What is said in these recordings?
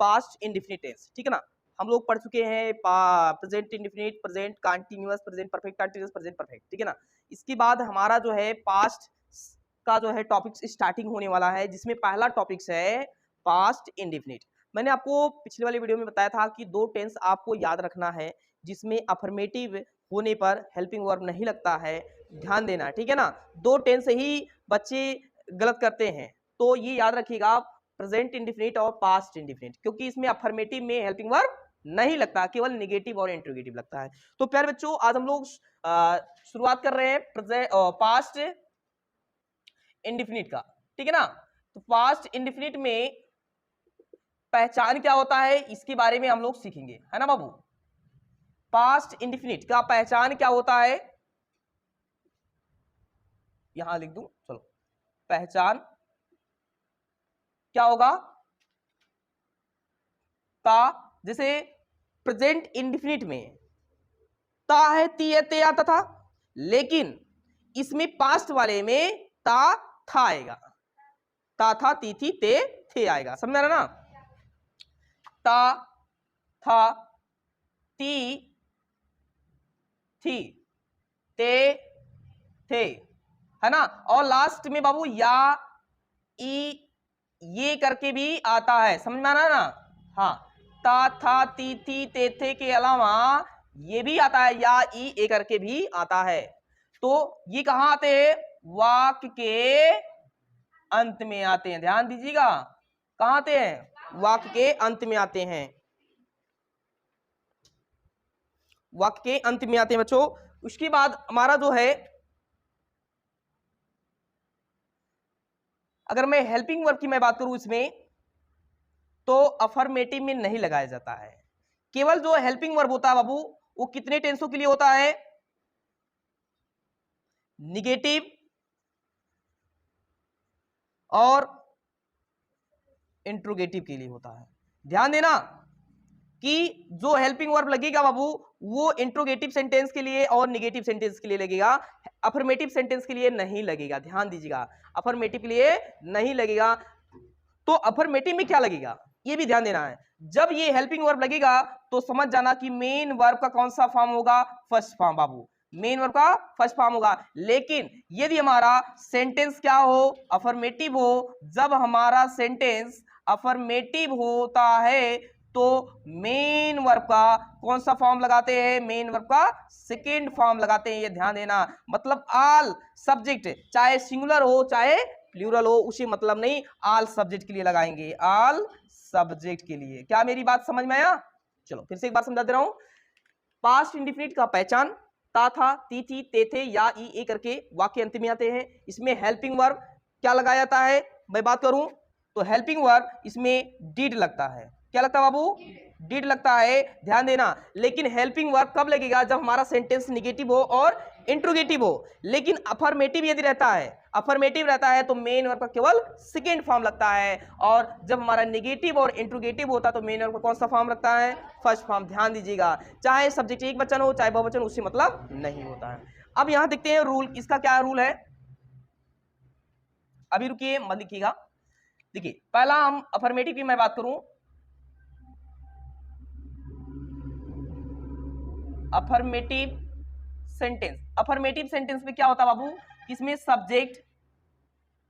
Past indefinite tense, ठीक है ना। हम लोग पढ़ चुके हैं present indefinite, present continuous, present perfect continuous, present perfect, ठीक है ना। इसके बाद हमारा जो है पास्ट का जो है टॉपिक स्टार्टिंग होने वाला है, जिसमें पहला टॉपिक्स है पास्ट इंडेफिनिट। मैंने आपको पिछले वाली वीडियो में बताया था कि दो टेंस आपको याद रखना है जिसमें अफर्मेटिव होने पर हेल्पिंग वर्ब नहीं लगता है, ध्यान देना, ठीक है ना। दो टेंस ही बच्चे गलत करते हैं, तो ये याद रखिएगा, प्रेजेंट इंडेफिनिट और पास्ट इंडेफिनिट, क्योंकि इसमें अफर्मेटिव में हेल्पिंग वर्ब नहीं लगता, केवल निगेटिव और इंट्रोगेटिव लगता है। तो प्यारे बच्चों, आज हम लोग शुरुआत कर रहे हैं पास्ट इंडेफिनिट का, ठीक है ना। तो पास्ट इंडेफिनिट में पहचान क्या होता है, इसके बारे में हम लोग सीखेंगे, है ना बाबू। पास्ट इंडेफिनिट का पहचान क्या होता है, यहां लिख दूं, चलो। पहचान क्या होगा, ता, जैसे प्रेजेंट इंडेफिनिट में ता है, ती है, ते आता था, लेकिन इसमें पास्ट वाले में ता था आएगा, ता था, ती थी, ते थे आएगा, समझ रहा ना। ता था, ती थी, ते थे, है ना। और लास्ट में बाबू या, ई, ये करके भी आता है, समझ में आना ना। हाँ, ता था, ती थी, ते थे के अलावा ये भी आता है, या, ई, ए करके भी आता है। तो ये कहां आते हैं, वाक्य के अंत में आते हैं, ध्यान दीजिएगा, कहां आते हैं, वाक्य के अंत में आते हैं, वाक्य के अंत में आते हैं बच्चों। उसके बाद हमारा जो है, अगर मैं हेल्पिंग वर्ब की मैं बात करूं इसमें, तो अफर्मेटिव में नहीं लगाया जाता है। केवल जो हेल्पिंग वर्ब होता है बाबू, वो कितने टेंसों के लिए होता है, निगेटिव और इंट्रोगेटिव के लिए होता है। ध्यान देना कि जो हेल्पिंग वर्ब लगेगा बाबू, वो इंट्रोगेटिव सेंटेंस के लिए और निगेटिव सेंटेंस के लिए लगेगा, अफर्मेटिव सेंटेंस के लिए नहीं लगेगा, ध्यान दीजिएगा, अफर्मेटिव के लिए नहीं लगेगा। तो अफर्मेटिव में क्या लगेगा, ये भी ध्यान देना है। जब ये हेल्पिंग वर्ब लगेगा तो समझ जाना कि मेन वर्ब का कौन सा फॉर्म होगा, फर्स्ट फॉर्म बाबू, मेन वर्ब का फर्स्ट फॉर्म होगा। लेकिन यदि हमारा सेंटेंस क्या हो, अफर्मेटिव हो, जब हमारा सेंटेंस अफर्मेटिव होता है तो मेन वर्ब का कौन सा फॉर्म लगाते हैं, मेन वर्ब का सेकेंड फॉर्म लगाते हैं, ये ध्यान देना। मतलब ऑल सब्जेक्ट, चाहे सिंगुलर हो चाहे प्लूरल हो, उसी मतलब नहीं, ऑल सब्जेक्ट के लिए लगाएंगे, ऑल सब्जेक्ट के लिए। क्या मेरी बात समझ में आया, चलो फिर से एक बार समझा दे रहा हूं। पास्ट इंडेफिनिट का पहचान ता था, ती थी, ते थे, या, ई, ए करके वाक्य अंत में आते हैं। इसमें हेल्पिंग वर्ब क्या लगाया जाता है, मैं बात करूं तो हेल्पिंग वर्ब इसमें डिड लगता है, क्या लगता है बाबू, डिड लगता है, ध्यान देना। लेकिन हेल्पिंग वर्ब कब लगेगा, जब हमारा सेंटेंस निगेटिव हो और इंट्रोगेटिव हो। लेकिन अफर्मेटिव यदि रहता है, अफर्मेटिव रहता है तो मेन वर्ब का केवल सेकेंड फॉर्म लगता है, और जब हमारा निगेटिव और इंट्रोगेटिव होता है तो मेन वर्ब का कौन सा फॉर्म लगता है, फर्स्ट फॉर्म। ध्यान दीजिएगा, चाहे सब्जेक्ट एक वचन हो चाहे बहुवचन, उससे मतलब नहीं होता है। अब यहां देखते हैं रूल, इसका क्या रूल है, अभी रुकिए मत लिखिएगा। देखिए पहला हम अफर्मेटिव की मैं बात करूं, अफर्मेटिव सेंटेंस, अफर्मेटिव सेंटेंस में क्या होता है बाबू, इसमें सब्जेक्ट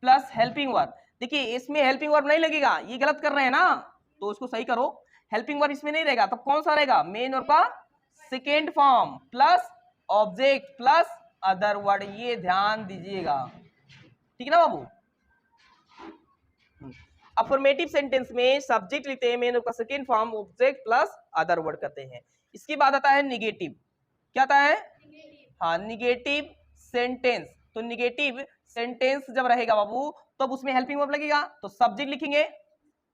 प्लस हेल्पिंग वर्ब। देखिए इसमें हेल्पिंग वर्ब नहीं लगेगा, ये गलत कर रहे हैं ना, तो उसको सही करो। हेल्पिंग वर्ब इसमें नहीं रहेगा, तो कौन सा रहेगा, मेन वर्ब का second form plus object plus other word, ये ध्यान दीजिएगा, ठीक है ना बाबू। अफर्मेटिव सेंटेंस में सब्जेक्ट लिखते हैं, मेन वर्ब का second form object plus other word करते हैं। इसके बाद आता है निगेटिव, क्या आता है, हाँ निगेटिव सेंटेंस। तो निगेटिव सेंटेंस जब रहेगा बाबू तब उसमें हेल्पिंग वर्ब लगेगा, तो सब्जेक्ट लिखेंगे,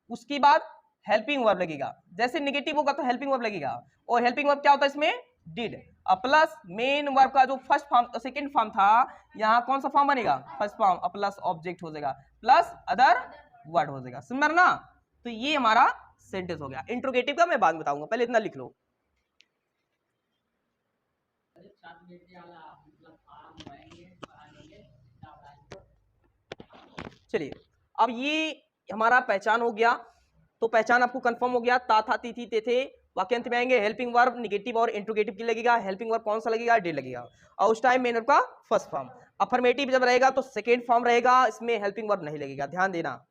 उसके बाद हेल्पिंग वर्ब लगेगा। जैसे निगेटिव होगा तो हेल्पिंग वर्ब लगेगा, और हेल्पिंग वर्ब क्या होता है इसमें, डिड, प्लस मेन वर्ब का जो फर्स्ट फॉर्म सेकंड फॉर्म था, यहाँ कौन सा फॉर्म बनेगा, फर्स्ट फॉर्म, प्लस ऑब्जेक्ट हो जाएगा, प्लस अदर वर्ड हो जाएगा, समझ ना। तो ये हमारा सेंटेंस हो गया। इंट्रोगेटिव का मैं बाद में बताऊंगा, पहले इतना लिख लो। चलिए अब ये हमारा पहचान हो गया, तो पहचान आपको कंफर्म हो गया, ता था ती थी ते थे, वाक्यांत में आएंगे हेल्पिंग वर्ब निगेटिव और इंट्रोगेटिव की लगेगा, हेल्पिंग वर्ब कौन सा लगेगा, डिड लगेगा, और उस टाइम मेन वर्ब का फर्स्ट फॉर्म। अफर्मेटिव जब रहेगा तो सेकेंड फॉर्म रहेगा, इसमें हेल्पिंग वर्ब नहीं लगेगा, ध्यान देना।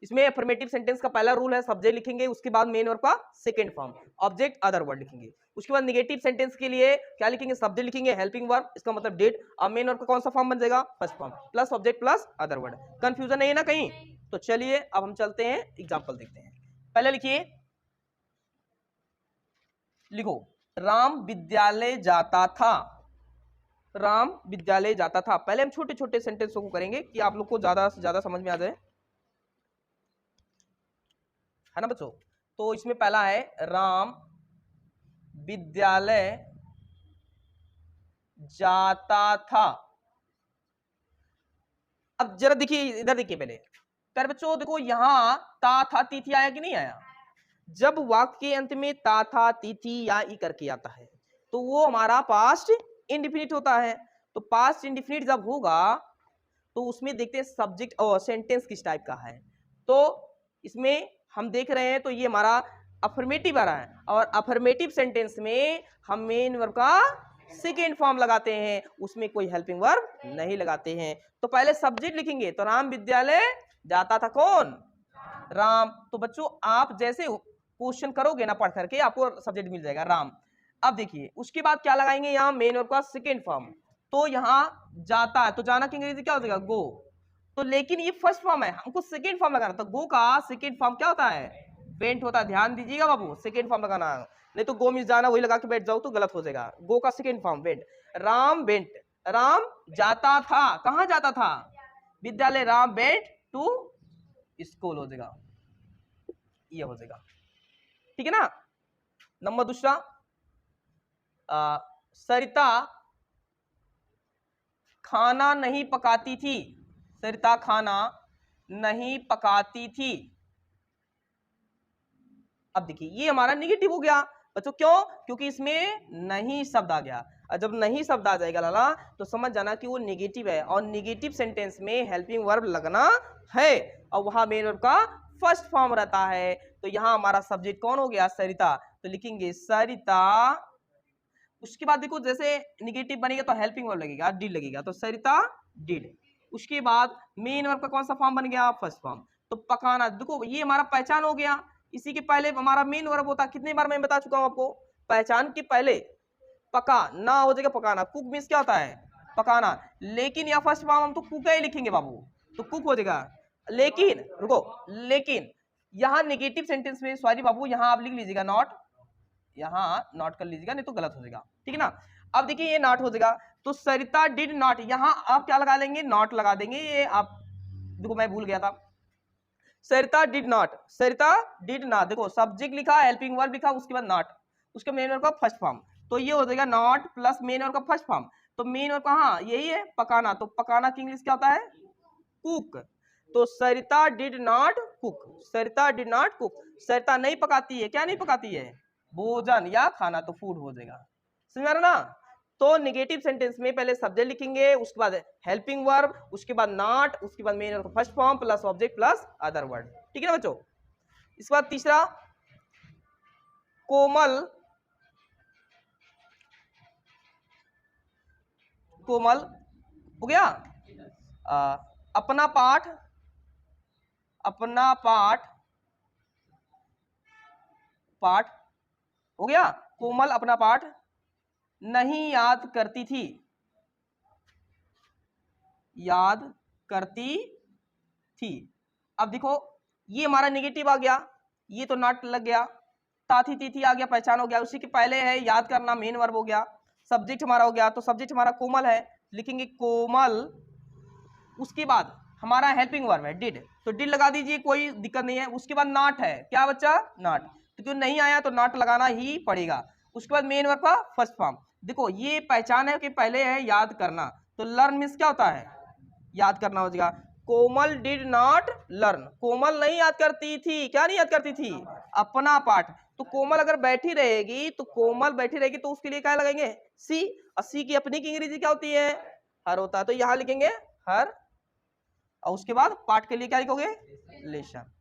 इसमें अफर्मेटिव सेंटेंस का पहला रूल है सब्जेक्ट लिखेंगे, उसके बाद मेन वर्ब का second form, object other word लिखेंगे। उसके बाद नेगेटिव सेंटेंस के लिए क्या लिखेंगे, सब्जेक्ट लिखेंगे, हेल्पिंग वर्ब इसका मतलब डिड, और मेन वर्ब का कौन सा फॉर्म बन जाएगा, first form, plus object plus other word. Confusion नहीं है ना कहीं? तो चलिए अब हम चलते हैं एग्जाम्पल देखते हैं। पहले लिखिए, लिखो राम विद्यालय जाता था, राम विद्यालय जाता था। पहले हम छोटे छोटे सेंटेंसों को करेंगे कि आप लोग को ज्यादा से ज्यादा समझ में आ जाए, है ना बच्चों। तो इसमें पहला है राम विद्यालय जाता था। अब जरा देखिए इधर, देखिए पहले प्यारे बच्चों, देखो यहां ता था ती थी आया कि नहीं आया? जब वाक्य के अंत में ता था ती थी या ई करके आता है तो वो हमारा पास्ट इंडिफिनिट होता है। तो पास्ट इंडिफिनिट जब होगा तो उसमें देखते हैं सब्जेक्ट और सेंटेंस किस टाइप का है। तो इसमें हम देख रहे हैं तो ये हमारा अफर्मेटिव आ रहा है, और अफर्मेटिव सेंटेंस में हम मेन वर्ब का सेकेंड फॉर्म लगाते हैं, उसमें कोई हेल्पिंग वर्ब नहीं लगाते हैं। तो पहले सब्जेक्ट लिखेंगे, तो राम विद्यालय जाता था, कौन, राम। तो बच्चों आप जैसे क्वेश्चन करोगे ना पढ़ करके आपको सब्जेक्ट मिल जाएगा राम। अब देखिए उसके बाद क्या लगाएंगे, यहाँ मेन वर्ब का सेकेंड फॉर्म। तो यहाँ जाता है तो जाना की अंग्रेजी क्या हो जाएगा, गो। तो लेकिन ये फर्स्ट फॉर्म है, हमको सेकेंड फॉर्म लगाना, तो गो का सेकेंड फॉर्म क्या होता है, वेंट होता है। ध्यान दीजिएगा बाबू, सेकेंड फॉर्म लगाना, नहीं तो गो मिस जाना वही लगा के बैठ जाओ तो गलत हो जाएगा। गो का second form went, Ram went, Ram जाता था, कहां जाता था, विद्यालय, राम वेंट टू स्कूल हो जाएगा, ये हो जाएगा, ठीक है ना। नंबर दूसरा, सरिता खाना नहीं पकाती थी, सरिता खाना नहीं पकाती थी। अब देखिए ये हमारा निगेटिव हो गया बच्चों, क्यों, क्योंकि इसमें नहीं शब्द आ गया, और जब नहीं शब्द आ जाएगा लाला तो समझ जाना कि वो निगेटिव है, और निगेटिव सेंटेंस में हेल्पिंग वर्ब लगना है, और वहां मेन वर्ब का फर्स्ट फॉर्म रहता है। तो यहाँ हमारा सब्जेक्ट कौन हो गया, सरिता, तो लिखेंगे सरिता। उसके बाद देखो जैसे निगेटिव बनेगा तो हेल्पिंग वर्ब लगेगा, डिड लगेगा, तो सरिता डिड। उसके बाद मेन वर्ब का कौन सा फॉर्म बन गया, फर्स्ट फॉर्म। तो पकाना, देखो ये हमारा पहचान हो गया, इसी के पहले हमारा मेन वर्ब होता, कितनी बार मैं बता चुका हूं आपको, पहचान के पहले पका ना हो जाएगा पकाना, कुक मीन्स क्या होता है, पकाना। लेकिन यहाँ फर्स्ट फॉर्म हम तो कुक ही लिखेंगे बाबू, तो कुक हो जाएगा। लेकिन रुको, लेकिन यहाँ निगेटिव सेंटेंस में, सॉरी बाबू, यहाँ आप लिख लीजिएगा नॉट, यहाँ नॉट कर लीजिएगा नहीं तो गलत हो जाएगा, ठीक है ना। अब देखिए ये नॉट हो जाएगा, तो सरिता डिड नॉट, यहाँ आप क्या लगा लेंगे, नॉट लगा देंगे। ये आप देखो मैं भूल गया था, Sarita did not, Sarita did not, देखो सब्जेक्ट लिखा, हेल्पिंग वर्ब लिखा, उसके बाद नॉट, उसके मेन वर्ब का फर्स्ट फॉर्म, तो ये हो जाएगा नॉट प्लस मेन वर्ब का फर्स्ट फॉर्म। तो मेन वर्ब कहाँ, यही है पकाना, तो पकाना की इंग्लिश क्या होता है, कुक। तो Sarita did not cook, Sarita did not cook, Sarita नहीं पकाती है, क्या नहीं पकाती है, भोजन या खाना, तो फूड हो जाएगा, समझ रहे ना। तो नेगेटिव सेंटेंस में पहले सब्जेक्ट लिखेंगे, उसके बाद हेल्पिंग वर्ब, उसके बाद नॉट, उसके बाद main verb first form plus object plus other word, ठीक है ना बच्चों। इसके बाद तीसरा, कोमल, कोमल हो गया, अपना पाठ, अपना पाठ, पाठ हो गया, कोमल अपना पाठ नहीं याद करती थी, याद करती थी। अब देखो ये हमारा नेगेटिव आ गया, ये तो नॉट लग गया, ताथी तीथी आ गया, पहचान हो गया, उसी के पहले है याद करना, मेन वर्ब हो गया, सब्जेक्ट हमारा हो गया, तो सब्जेक्ट हमारा कोमल है, लिखेंगे कोमल। उसके बाद हमारा हेल्पिंग वर्ब है डिड, तो डिड लगा दीजिए, कोई दिक्कत नहीं है। उसके बाद नॉट है, क्या बच्चा, नॉट, तो क्यों नहीं आया तो नॉट लगाना ही पड़ेगा। उसके बाद मेन वर्ब का फर्स्ट फॉर्म, देखो ये पहचान है कि पहले है याद करना, तो लर्न मीन्स क्या होता है, याद करना हो जाएगा। कोमल डिड नॉट लर्न, कोमल नहीं याद करती थी, क्या नहीं याद करती थी, अपना पाठ। तो कोमल अगर बैठी रहेगी, तो कोमल बैठी रहेगी तो उसके लिए क्या लगाएंगे, सी, और सी की अपनी की अंग्रेजी क्या होती है, हर होता है, तो यहां लिखेंगे हर, और उसके बाद पाठ के लिए क्या लिखोगे, लेसन,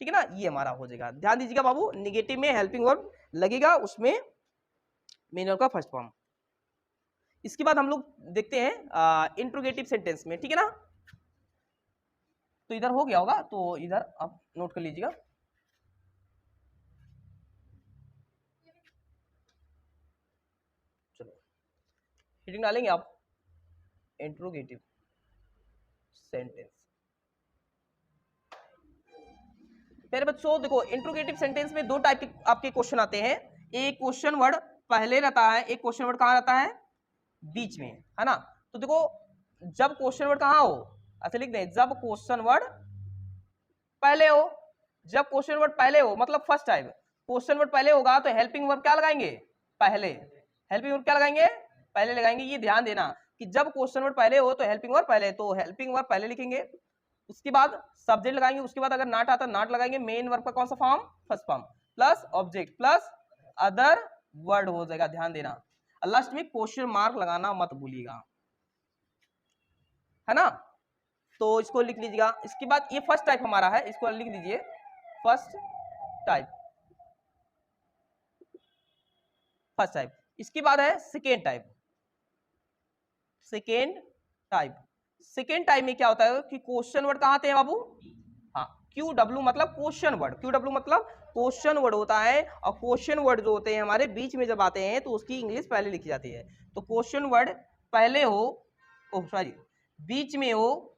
ठीक है ना, ये हमारा हो जाएगा। ध्यान दीजिएगा बाबू, निगेटिव में हेल्पिंग वर्ब लगेगा, उसमें मेन वर्ब का फर्स्ट फॉर्म। इसके बाद हम लोग देखते हैं इंट्रोगेटिव सेंटेंस में, ठीक है ना। तो इधर हो गया होगा, तो इधर आप नोट कर लीजिएगा। चलो हेडिंग डालेंगे आप, इंट्रोगेटिव सेंटेंस। मेरे बच्चों देखो, इंट्रोगेटिव सेंटेंस में दो टाइप के आपके क्वेश्चन आते हैं। एक क्वेश्चन वर्ड पहले रहता है, एक क्वेश्चन वर्ड कहाँ रहता है, बीच में, है ना। तो देखो, जब क्वेश्चन वर्ड कहाँ हो, ऐसे लिख दें, जब क्वेश्चन वर्ड पहले हो, जब क्वेश्चन वर्ड पहले हो मतलब फर्स्ट टाइप, क्वेश्चन वर्ड पहले होगा तो हेल्पिंग वर्ब क्या लगाएंगे, पहले। हेल्पिंग वर्ब क्या लगाएंगे, पहले लगाएंगे। ये ध्यान देना कि जब क्वेश्चन वर्ड पहले हो तो हेल्पिंग वर्ब पहले, तो हेल्पिंग वर्ब पहले लिखेंगे, उसके बाद सब्जेक्ट लगाएंगे, उसके बाद अगर नाट आता नाट लगाएंगे, मेन वर्ब का कौन सा form, first form, plus object plus other word हो जाएगा। ध्यान देना, लास्ट में क्वेश्चन मार्क लगाना मत भूलिएगा, है ना। तो इसको लिख लीजिएगा। इसके बाद ये फर्स्ट टाइप हमारा है, इसको लिख दीजिए, फर्स्ट टाइप, फर्स्ट टाइप। इसके बाद है second type, second type. Second type में क्या होता है कि क्वेश्चन वर्ड कहाँ आते हैं बाबू, हाँ, क्यू डब्ल्यू मतलब क्वेश्चन वर्ड, क्यू डब्ल्यू मतलब क्वेश्चन वर्ड होता है, और क्वेश्चन वर्ड जो होते हैं हमारे बीच में जब आते हैं तो उसकी इंग्लिश पहले लिखी जाती है। तो क्वेश्चन वर्ड पहले हो, ओ सॉरी, बीच में हो,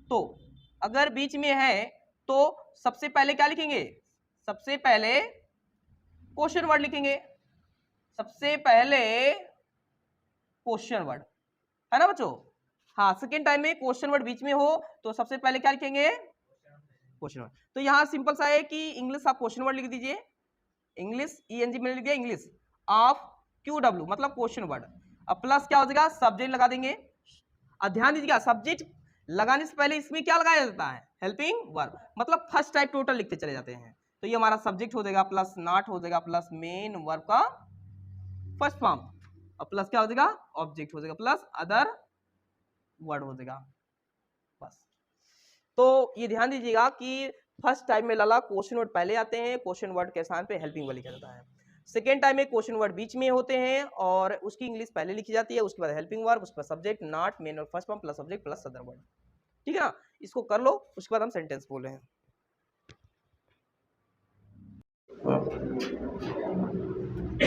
तो अगर बीच में है तो सबसे पहले क्या लिखेंगे, सबसे पहले क्वेश्चन वर्ड लिखेंगे, सबसे पहले क्वेश्चन वर्ड, है ना बच्चों। हाँ, सेकेंड टाइम में क्वेश्चन वर्ड बीच में हो तो सबसे पहले क्या लिखेंगे, क्वेश्चन वर्ड। तो यहाँ सिंपल सा है कि इंग्लिश आप क्वेश्चन वर्ड लिख दीजिए, इंग्लिश ईएनजी में लिख दिया, इंग्लिश ऑफ क्यू डब्ल्यू मतलब क्वेश्चन वर्ड, अब प्लस क्या हो जाएगा, सब्जेक्ट लगा देंगे। और ध्यान दीजिएगा, सब्जेक्ट लगाने से पहले इसमें क्या लगाया जाता है, हेल्पिंग वर्ब, मतलब फर्स्ट टाइप टोटल लिखते चले जाते हैं। तो ये हमारा सब्जेक्ट हो जाएगा, प्लस नॉट हो जाएगा, प्लस मेन वर्ब का फर्स्ट फॉर्म, और प्लस क्या हो जाएगा, ऑब्जेक्ट हो जाएगा, प्लस अदर वर्ड हो जाएगा, बस। तो ये ध्यान दीजिएगा कि फर्स्ट टाइम में लाला क्वेश्चन वर्ड पहले आते हैं, क्वेश्चन वर्ड के स्थान पे हेल्पिंग वर्ड लिखा जाता है। सेकेंड टाइम में क्वेश्चन वर्ड बीच में होते हैं और उसकी इंग्लिश पहले लिखी जाती है, उसके बाद हेल्पिंग वर्ब, उसके बाद subject, not, main verb, first form plus subject plus other word, ठीक है ना। इसको कर लो, उसके बाद हम सेंटेंस बोल रहे हैं।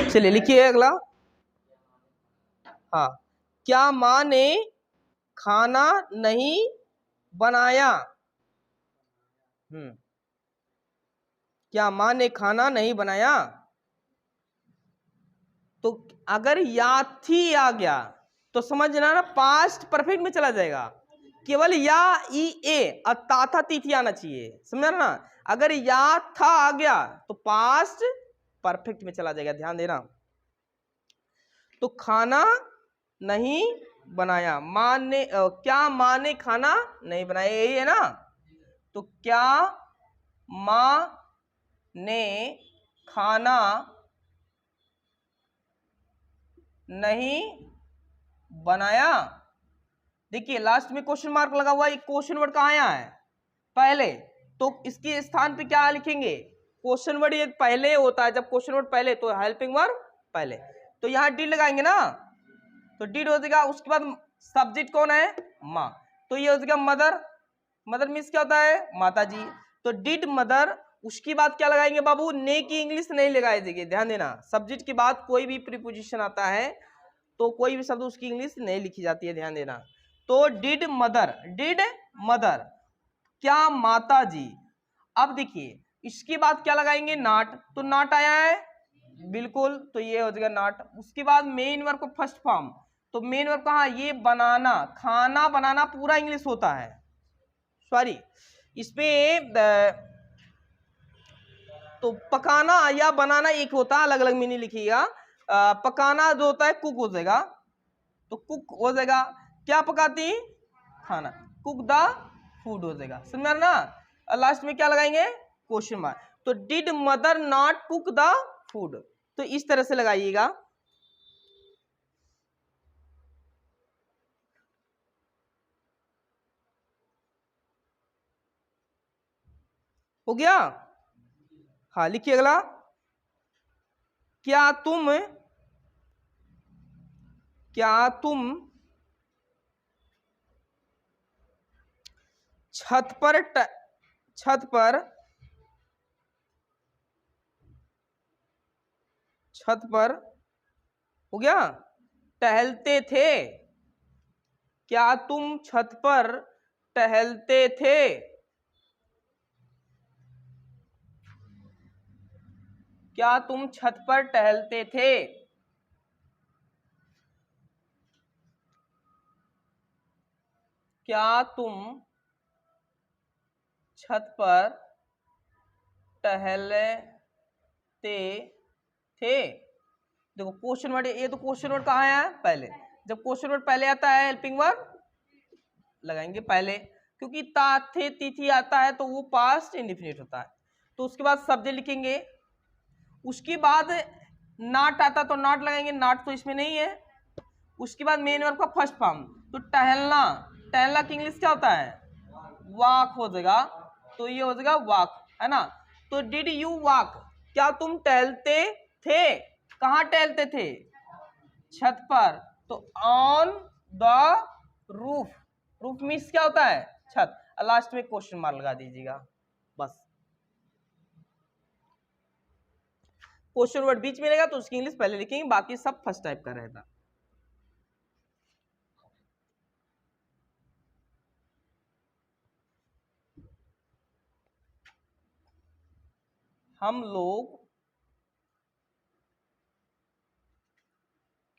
चलिए लिखिए अगला। हाँ, क्या माँ ने खाना नहीं बनाया, क्या माँ ने खाना नहीं बनाया। तो अगर या थी आ गया तो समझना ना, पास्ट परफेक्ट में चला जाएगा, केवल या ई ए ता था ती थी आना चाहिए, समझा ना। अगर या था आ गया तो पास्ट परफेक्ट में चला जाएगा, ध्यान देना। तो खाना नहीं बनाया, माँ ने क्या माँ ने खाना नहीं बनाया, यही है ना। तो क्या माँ ने खाना नहीं बनाया। देखिए लास्ट में क्वेश्चन मार्क लगा हुआ है, क्वेश्चन वर्ड कहाँ आया है, पहले, तो इसके स्थान पे क्या लिखेंगे, क्वेश्चन वर्ड ये पहले होता है, जब क्वेश्चन वर्ड पहले तो हेल्पिंग वर्ब पहले, तो यहाँ डी लगाएंगे ना, तो डी हो जाएगा। उसके बाद सब्जेक्ट कौन है, माँ, तो ये हो जाएगा मदर, मदर मीन्स क्या होता है, माता जी, तो डिड मदर। उसके बाद क्या लगाएंगे बाबू, ने की इंग्लिश नहीं लगाई जाएगी, ध्यान देना, सब्जेक्ट के बाद कोई भी प्रीपोजिशन आता है तो कोई भी शब्द उसकी इंग्लिश नहीं लिखी जाती है, ध्यान देना। तो डिड मदर, डिड मदर, क्या माता जी। अब देखिए इसके बाद क्या लगाएंगे, नॉट, तो नॉट आया है बिल्कुल, तो ये हो जाएगा नॉट। उसके बाद मेन वर्ब को फर्स्ट फॉर्म, तो मेन वर्ब कहाँ, ये बनाना, खाना बनाना पूरा इंग्लिश होता है, सॉरी इसमें तो पकाना या बनाना एक होता है, अलग अलग मीनिंग लिखिएगा। पकाना जो होता है कुक हो जाएगा, तो कुक हो जाएगा, क्या पकाती, खाना, कुक द फूड हो जाएगा, समझ ना। लास्ट में क्या लगाएंगे, क्वेश्चन मार्क, तो did mother not cook the food, तो इस तरह से लगाइएगा। हो गया। हाँ लिखिए अगला, क्या तुम छत पर हो गया टहलते थे? क्या तुम छत पर टहलते थे? क्या तुम छत पर टहलते थे? क्या तुम छत पर टहलते थे? देखो क्वेश्चन वर्ड, ये तो क्वेश्चन वर्ड कहाँ है पहले, जब क्वेश्चन वर्ड पहले आता है हेल्पिंग वर्ब लगाएंगे पहले, क्योंकि ता थे तिथि आता है तो वो पास्ट इंडिफिनिट होता है। तो उसके बाद सब्जेक्ट लिखेंगे, उसके बाद नॉट आता तो नॉट लगाएंगे, नॉट तो इसमें नहीं है। उसके बाद मेन वर्ब का फर्स्ट फॉर्म, तो टहलना, टहलना की इंग्लिश क्या होता है? वॉक हो जाएगा, तो ये हो जाएगा वॉक, है ना। तो डिड यू वॉक, क्या तुम टहलते थे? कहाँ टहलते थे? छत पर, तो on the roof, roof means क्या होता है? छत। लास्ट में क्वेश्चन मार्क लगा दीजिएगा बस। क्वेश्चन वर्ड बीच में रहेगा तो उसकी इंग्लिश पहले लिखेंगे, बाकी सब फर्स्ट टाइप का रहेगा। हम लोग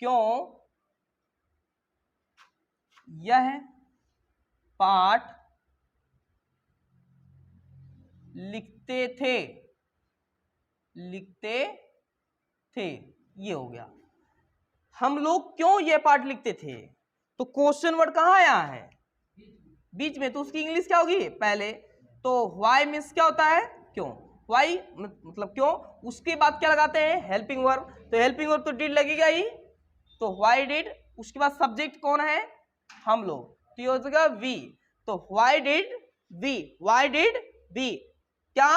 क्यों यह पाठ लिखते थे? ये हो गया, हम लोग क्यों यह पाठ लिखते थे। तो क्वेश्चन वर्ड कहाँ आया है? बीच में, तो उसकी इंग्लिश क्या होगी पहले? तो व्हाई मीन्स क्या होता है? क्यों। व्हाई मतलब क्यों, उसके बाद क्या लगाते हैं? Helping verb. तो हेल्पिंग वर्ब तो डिड लगेगा ही, तो व्हाई डिड, उसके बाद सब्जेक्ट कौन है? हम लोग, तो ये हो जाएगा वी। तो व्हाई डिड वी, क्या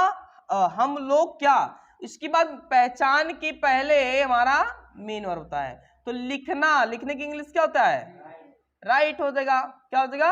हम लोग क्या, इसके बाद पहचान के पहले हमारा मेन वर्ब होता है। तो लिखना, लिखने की इंग्लिश क्या होता है? राइट हो जाएगा, क्या हो जाएगा?